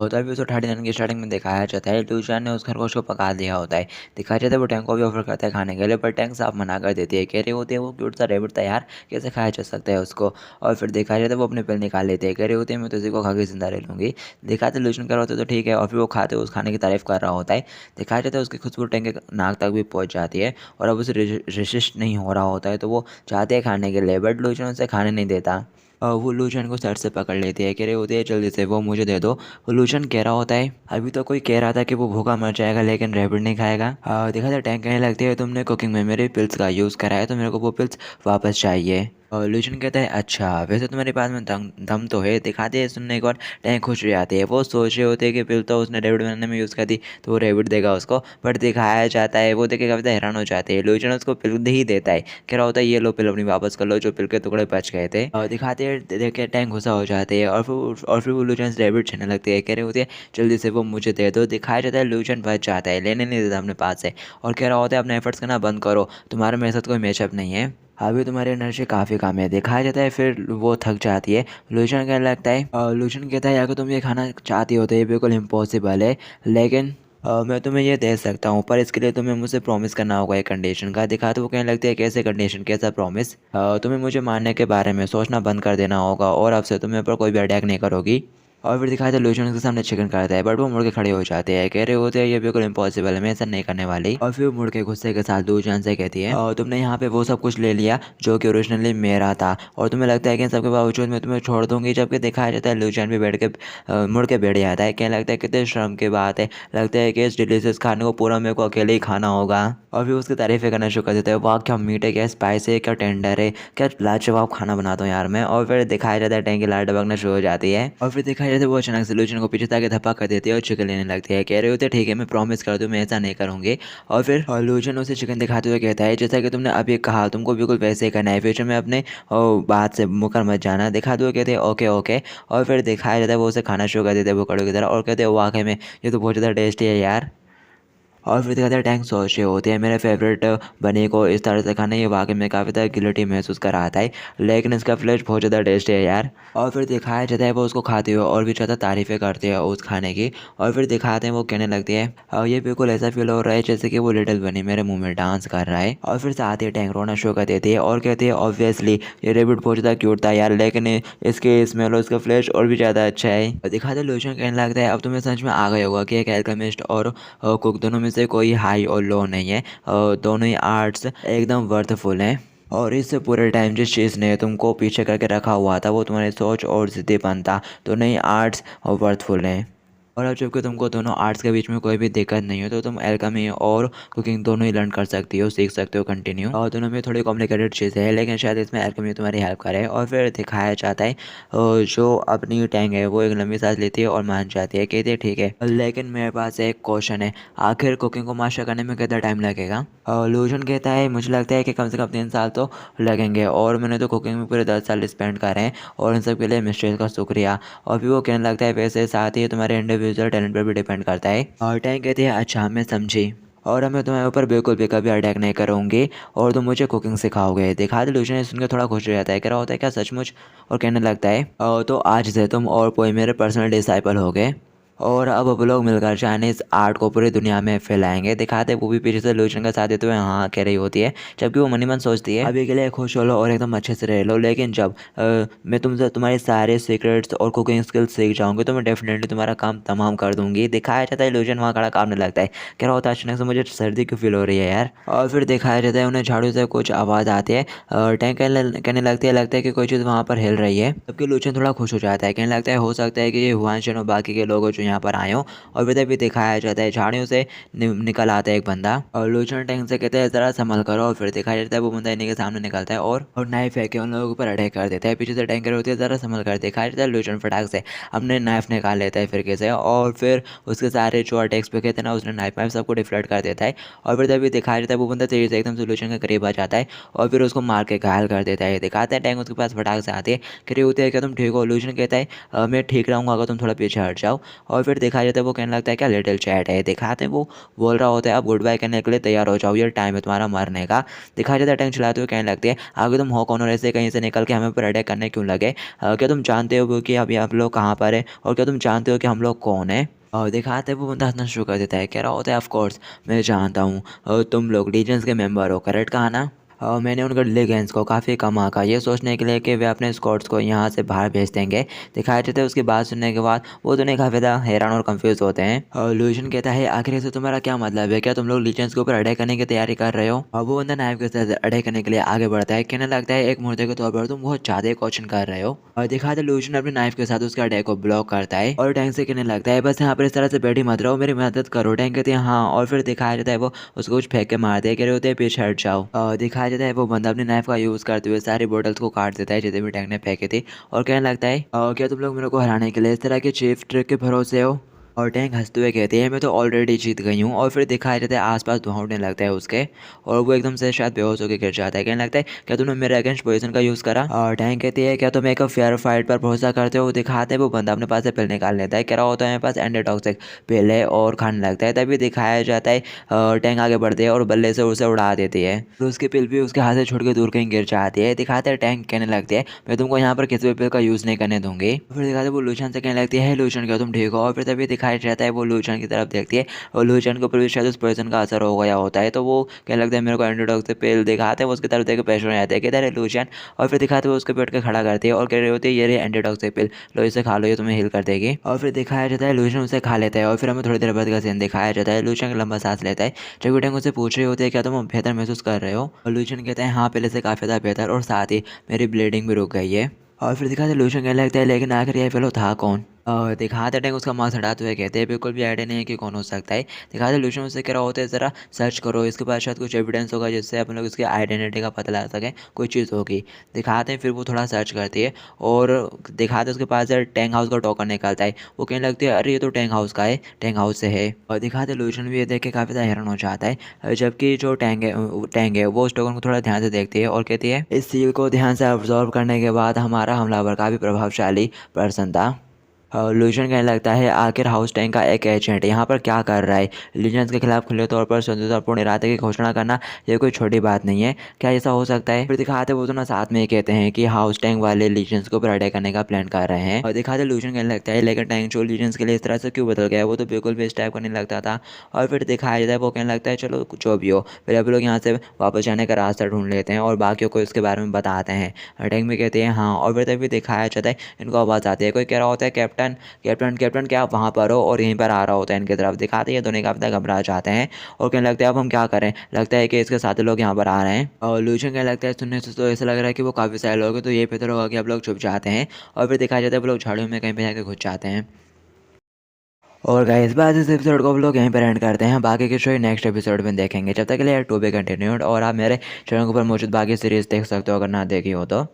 होता भी तो 39 की स्टार्टिंग में दिखाया जाता है लूशियन ने उस खरगोश को पका दिया होता है। दिखाया जाता है वो टैंक को भी ऑफर करता है खाने के लिए, पर टैंक साफ मना कर देती है। कह रही होती है वो क्यूट सा रेबिट था यार, कैसे खाया जा सकता है उसको। और फिर दिखाया जाता है वो अपने पिल निकाल लेते हैं। कह रही होती है मैं तो इसी को खा के जिंदा रह लूँगी। दिखाते लूशियन कर होते तो ठीक है, और फिर वो खाते उस खाने की तारीफ कर रहा होता है। दिखाया जाता है उसकी खुशबू टैंक के नाक तक भी पहुँच जाती है, और अब उसे रेसिस्ट नहीं हो रहा होता है, तो वो चाहते हैं खाने के लिए, बट लूशियन उसे खाने नहीं देता। वो लूशन को सर से पकड़ लेती है। कह रहे होते हैं जल्दी से वो मुझे दे दो। वो लूशन कह रहा होता है अभी तो कोई कह रहा था कि वो भूखा मर जाएगा लेकिन रैबिट नहीं खाएगा। देखा था टैंक कहने लगती है तुमने कुकिंग में मेरे पिल्स का यूज़ करा है तो मेरे को वो पिल्स वापस चाहिए। और लूशन कहता है अच्छा वैसे तुम्हारे पास में दम दम तो है, दिखाते हैं सुनने एक बार। टैंक खुश हो जाती है। वो सोच रहे होते हैं कि पिल तो उसने रैबिट बनाने में यूज़ कर दी तो वो रैबिट देगा उसको, बट दिखाया जाता है वो देखे कविता हैरान हो जाती है। लूशन उसको पिल दे ही देता है। कह रहा होता है ये लो पिल अपनी वापस कर लो जो पिल के टुकड़े बच गए थे। और दिखाते हैं देख के टैंक गुस्सा हो जाते हैं, और फिर वो लूशन से रैबिट छीनने लगते हैं। कह रहे होते हैं जल्दी से वो मुझे दे दो। दिखाया जाता है लूशन बच जाता है, लेने नहीं देता अपने पास से, और कह रहा होता है अपने एफर्ट्स करना बंद करो, तुम्हारा मेरे साथ कोई मैचअप नहीं है। अभी तुम्हारी एनर्जी काफ़ी कम है। दिखाया जाता है फिर वो थक जाती है। लूशन कहने लगता है लूशन कहता है अगर तुम ये खाना चाहती हो तो ये बिल्कुल इम्पॉसिबल है, लेकिन मैं तुम्हें ये दे सकता हूँ, पर इसके लिए तुम्हें मुझसे प्रॉमिस करना होगा एक कंडीशन का। दिखा तो वो कहने लगती है कैसे कंडीशन, कैसा प्रॉमिस। तुम्हें मुझे मारने के बारे में सोचना बंद कर देना होगा, और अब से तुम्हें पर कोई भी अटैक नहीं करोगी। और फिर दिखाया था लूशन उसके सामने चिकन करता है, बट वो मुड़ के खड़े हो जाते हैं। कह रहे होते हैं ये बिल्कुल इम्पॉसिबल है, मैं ऐसा नहीं करने वाली। और फिर मुड़ के गुस्से के साथ लूशन से कहती है तुमने यहाँ पे वो सब कुछ ले लिया जो कि ओरिजिनली मेरा था, और तुम्हें लगता है कि इन सबके बावजूद मैं तुम्हें छोड़ दूंगी। जबकि दिखाया जाता है लूशन भी बैठ के मुड़ के बैठ जाता है। कहने लगता है कितने शर्म की बात है, लगता है कि इस डिलीशियस खाने को पूरा मेरे को अकेले ही खाना होगा। और फिर उसकी तारीफें करना शुरू कर देता है, वाह क्या मीट है, क्या स्पाइस है, क्या टेंडर है, क्या लाजवाब खाना बनाता हूँ यार मैं। और फिर दिखाया जाता है टैंकी लाइट टपकना शुरू हो जाती है, और फिर दिखाया जाता है वो अचानक से लूचन को पीछे ताकि धप्पा कर देती है और चिकन लेने लगती है। कह रहे होते ठीक है मैं प्रॉमिस कर दूँ मैं ऐसा नहीं करूँगी। और फिर लूचन उसे चिकन दिखाते हुए कहता है जैसा कि तुमने अभी कहा तुमको बिल्कुल वैसे ही करना है, फ्यूचर में अपने बात से मुकर मत जाना। दिखाते हुए कहते हैं ओके ओके। और फिर दिखाया जाता है वो उसे खाना शुरू कर देते हैं भुक्कड़ों की तरह, और कहते हैं वाकई में ये तो बहुत ज़्यादा टेस्टी है यार। और फिर दिखाते हैं टैंक सोच रहे होते हैं मेरे फेवरेट बने को इस तरह से खाना ये वाकई में काफ़ी ज़्यादा गिल्टी महसूस कराता है, लेकिन इसका फ्लेश बहुत ज़्यादा टेस्टी है यार। और फिर दिखाया जाता है वो उसको खाते हुए और भी ज़्यादा तारीफ़ें करते हैं उस खाने की। और फिर दिखाते हैं वो कहने लगती है ये बिल्कुल ऐसा फील हो रहा है जैसे कि वो लिटिल बनी मेरे मुंह में डांस कर रहा है। और फिर साथ ही टैंक रोना शुरू कर देती है और कहती है ऑब्वियसली ये रेबिट बहुत ज़्यादा क्यूट था यार, लेकिन इसके स्मेल और इसका फ्लेश और भी ज़्यादा अच्छा है। दिखाते लोशन कहने लगता है अब तुम्हें समझ में आ गया होगा कि एक एल्केमिस्ट और कुक दोनों में से कोई हाई और लो नहीं है, दोनों ही आर्ट्स एकदम वर्थफुल हैं। और इस पूरे टाइम जिस चीज़ ने तुमको पीछे करके रखा हुआ था वो तुम्हारी सोच और ज़िद्दीपन था, दोनों ही आर्ट्स और वर्थफुल हैं। और अब जबकि तुमको दोनों आर्ट्स के बीच में कोई भी दिक्कत नहीं हो तो तुम एल्केमी और कुकिंग दोनों ही लर्न कर सकती हो, सीख सकते हो कंटिन्यू। और दोनों में थोड़ी कॉम्प्लिकेटेड चीज़ें हैं लेकिन शायद इसमें एल्केमी तुम्हारी हेल्प करे। और फिर दिखाया जाता है जो अपनी टैंग है वो एक लंबी सांस लेती है और मान जाती है, कहती है ठीक है लेकिन मेरे पास एक क्वेश्चन है, आखिर कुकिंग को मास्टर करने में कितना टाइम लगेगा। लूजन कहता है मुझे लगता है कि कम से कम 3 साल तो लगेंगे, और मैंने तो कुकिंग में पूरे 10 साल स्पेंड करे हैं, और इन सब के लिए मिस्ट्रेस का शुक्रिया। और फिर वो कहने लगता है वैसे साथ ही तुम्हारे इंडिविजुअल टैलेंट पर भी डिपेंड करता है। और टैंक कहती है अच्छा मैं समझी, और मैं तुम्हारे ऊपर बिल्कुल भी कभी अटैक नहीं करूँगी और तुम मुझे कुकिंग सिखाओगे। दिखा दे लूशन सुनकर थोड़ा खुश हो जाता है, कह रहा होता है क्या सचमुच। और कहने लगता है तो आज से तुम और कोई मेरे पर्सनल डिसाइपल हो गए, और अब वो लोग मिलकर चाइनीज़ आर्ट को पूरी दुनिया में फैलाएंगे। दिखाते वो भी पीछे से लोशन का साथ देते हुए हाँ कह रही होती है, जबकि वो मनी मन सोचती है अभी के लिए खुश हो लो और एकदम अच्छे से रह लो, लेकिन जब मैं तुमसे तुम्हारे सारे सीक्रेट्स और कुकिंग स्किल्स सीख जाऊंगी तो मैं डेफिनेटली तुम्हारा काम तमाम कर दूंगी। दिखाया जाता है लोशन वहाँ खड़ा काम नहीं लगता है, कह रहा होता है अचानक से मुझे सर्दी क्यों फील हो रही है यार। और फिर दिखाया जाता है उन्हें झाड़ू से कुछ आवाज़ आती है, टैंक कहने लगता है कि कोई चीज़ वहाँ पर हिल रही है, जबकि लोचन थोड़ा खुश हो जाता है, कहने लगता है हो सकता है कि ये हुआंशन और बाकी के लोग जो यहाँ पर आए हों। और फिर भी दिखाया जाता है झाड़ियों से निकल आता है एक बंदा, और लोचन टैंक से कहते हैं ज़रा संभल करो। और फिर दिखाया जाता है वो बंदा इन्हीं के सामने निकलता है और नाइफ है कि उन लोगों के ऊपर अटैक कर देता है। पीछे से टैंकर होती है ज़रा संभल कर। दिखाया जाता है लोचन फटाक से अपने नाइफ निकाल लेता है फिरके से, और फिर उसके सारे जो अटैक्स पे कहते हैं ना उसने नाइफ वाइफ सबको डिफ्लेक्ट कर देता है। और फिर तभी दिखाया जाता है वो बंदा तेजी से एकदम सोल्यूशन के करीब आ जाता है और फिर उसको मार के घायल कर देता है। दिखाता है टैंक उसके पास फटाक से आती है, करीब होते हैं क्या तुम ठीक हो। सोल्यूशन कहता है मैं ठीक रहूँगा अगर तुम थोड़ा पीछे हट जाओ। और फिर दिखाया जाता है वो कहने लगता है क्या लिटिल चैट है। दिखाते हैं वो बोल रहा होता है अब गुड बाय करने के लिए तैयार हो जाओ, ये टाइम है तुम्हारा मरने का। दिखाया जाता है टैंक चलाते हुए कहने लगती है आगे तुम हो कौन और ऐसे कहीं से निकल के हमें ऊपर अटैक करने क्यों लगे। क्या तुम जानते हो कि अभी आप लोग कहाँ पर है, और क्या तुम जानते हो कि हम लोग कौन है। और दिखाते हैं वो बंदा हंसना शुरू कर देता है, कह रहा होता है ऑफ कोर्स मैं जानता हूँ, तुम लोग लीजेंड्स के मेंबर हो, करेक्ट कहा ना। मैंने उन गढ़ को काफ़ी कम आंका ये सोचने के लिए कि वे अपने स्क्वाड्स को यहाँ से बाहर भेज देंगे। दिखाया जाता है उसकी बात सुनने के बाद वो दोनों काफ़ी ज़्यादा हैरान और कंफ्यूज होते हैं। लुईजन कहता है आखिर से तुम्हारा क्या मतलब है, क्या तुम लोग लीजेंड्स के ऊपर अटैक करने की तैयारी कर रहे हो। और वो बंदा नाइफ के साथ अटैक करने के लिए आगे बढ़ता है, कहने लगता है एक मुर्दे के तौर पर तुम बहुत ज़्यादा क्वेश्चन कर रहे हो। और दिखाते लुईजन अपने नाइफ के साथ उसके अटैक को ब्लॉक करता है और टैंक से कहने लगता है बस यहाँ पर इस तरह से बैठी मत रहो, मेरी मदद करो। टैंक कहते हैं हाँ, और फिर दिखाया जाता है वो उसको कुछ फेंक के मार दे, कह रहे होते हैं पीछे हट जाओ। दिखाया जाता है वो बंदा अपने नाइफ का यूज़ करते हुए सारी बोतल्स को काट देता है जितने भी टैंक ने फेंके थे, और कहने लगता है क्या तुम लोग मेरे को हराने के लिए इस तरह के चीफ ट्रिक के भरोसे हो। और टैंक हंसते हुए कहती है मैं तो ऑलरेडी जीत गई हूँ। और फिर दिखाया जाता है आसपास धुआं उड़ने लगता है उसके, और वो एकदम से शायद बेहोश होकर गिर जाता है। कहने लगता है क्या तुमने मेरे अगेंस्ट पोजीशन का यूज़ करा। और टैंक कहती है क्या तुम एक फेयर फाइट पर भरोसा करते हो। दिखाते हैं वो बंदा अपने पास से पिल निकाल लेता है, कह रहा होता है मेरे पास एंटीटॉक्सिक पिल है, और खाने लगता है। तभी दिखाया जाता है टैंक आगे बढ़ती है और बल्ले से उसे उड़ा देती है, तो उसकी पिल भी उसके हाथ से छूट के दूर कहीं गिर जाती है। दिखाते हैं टैंक कहने लगती है मैं तुमको यहाँ पर किसी भी पिल का यूज़ नहीं करने दूंगी। फिर दिखाते वो लूशन से कहने लगती है लूशन क्या तुम ठीक हो। और फिर तभी दिखाया जाता है वो लूशन की तरफ देखती है और लूशन के ऊपर भी शायद उस पर्सन का असर हो गया होता है, तो वो कहने लगता है मेरे को एंटीडॉक्सिक पिल। दिखाते हैं वो उसकी तरफ देख के पेश हो जाते हैं कि इधर है लूशन। और फिर दिखाते हुए उसके पेट के खड़ा करती है और कह रही होती है ये रही एंटीडॉक्सिक पिल, लो इसे खा लो, ये तुम्हें हील कर देगी। और फिर दिखाया जाता है लूशन उसे खा लेता है, और फिर हमें थोड़ी देर बाद का सीन दिखाया जाता है लूशन लंबा सांस लेता है जब टैंक उसे पूछ रही होती है क्या तुम बेहतर महसूस कर रहे हो। और लूशन कहता है हाँ पहले से काफ़ी ज़्यादा बेहतर, और साथ ही मेरी ब्लीडिंग भी रुक गई है। और फिर दिखाते लूशन कहने लगता है लेकिन आखिर ये फेलो था कौन। दिखाते टैंक उसका मास्क हटाते हुए कहते हैं बिल्कुल भी आइडिया नहीं है कि कौन हो सकता है। दिखाते लूशन उससे कह रहा होता है ज़रा सर्च करो, इसके बाद शायद कुछ एविडेंस होगा जिससे अपन लोग इसकी आइडेंटिटी का पता लगा सकें, कोई चीज़ होगी। दिखाते हैं फिर वो थोड़ा सर्च करती है और दिखाते उसके पास से टैंक हाउस का टोकन निकलता है। वो कहने लगती है अरे ये तो टैंक हाउस का है, टैंक हाउस से है। और दिखाते लूशन भी ये देख के काफ़ी ज़्यादा हैरान हो जाता है, जबकि जो टैंक है वो उस टोकन को थोड़ा ध्यान से देखती है और कहती है इस सील को ध्यान से ऑब्जर्व करने के बाद हमारा हमलावर काफ़ी प्रभावशाली पर्सन था। लूशन कहने लगता है आखिर हाउस टैंक का एक एजेंट यहाँ पर क्या कर रहा है। लीजेंड्स के खिलाफ खुले तौर पर संयुक्तपूर्ण इरादे की घोषणा करना ये कोई छोटी बात नहीं है, क्या ऐसा हो सकता है। फिर दिखाते वो दोनों साथ में ही कहते हैं कि हाउस टैंक वाले लीजेंड्स को ऊपर अटैक करने का प्लान कर रहे हैं। और दिखाते लूशन कहने लगता है लेकिन टैंक जो लीजेंड्स के लिए इस तरह से क्यों बदल गया, वो तो बिल्कुल भी इस टाइप का नहीं लगता था। और फिर दिखाया जाता है वो कहने लगता है चलो जो भी हो, फिर अब लोग यहाँ से वापस जाने का रास्ता ढूंढ लेते हैं और बाकियों को इसके बारे में बताते हैं। टैंक में कहते हैं हाँ, और फिर तभी दिखाया जाता है इनको आवाज़ आती है, कोई कह रहा होता है कैप्टन कैप्टन कैप्टन क्या आप वहाँ पर हो, और यहीं पर आ रहा होता है इनकी तरफ। दिखाते हैं दोनों काफ़ी घबरा जाते हैं और कहने लगते हैं अब हम क्या करें, लगता है कि इसके साथ लोग यहाँ पर आ रहे हैं। और लूशन कहने लगता है सुनने से तो ऐसा लग रहा है कि वो काफ़ी सारे लोग हैं, तो ये बेहतर होगा कि आप लोग छुप जाते हैं। और फिर दिखाया जाता है वो लोग झाड़ियों में कहीं पर जाकर घुस जाते हैं। और गाइस बाद इस एपिसोड को हम लोग यहीं पर एंड करते हैं, बाकी की स्टोरी नेक्स्ट एपिसोड में देखेंगे। जब तक के लिए टू बी कंटिन्यूड, और आप मेरे चैनल के ऊपर मौजूद बाकी सीरीज देख सकते हो अगर ना देखी हो तो।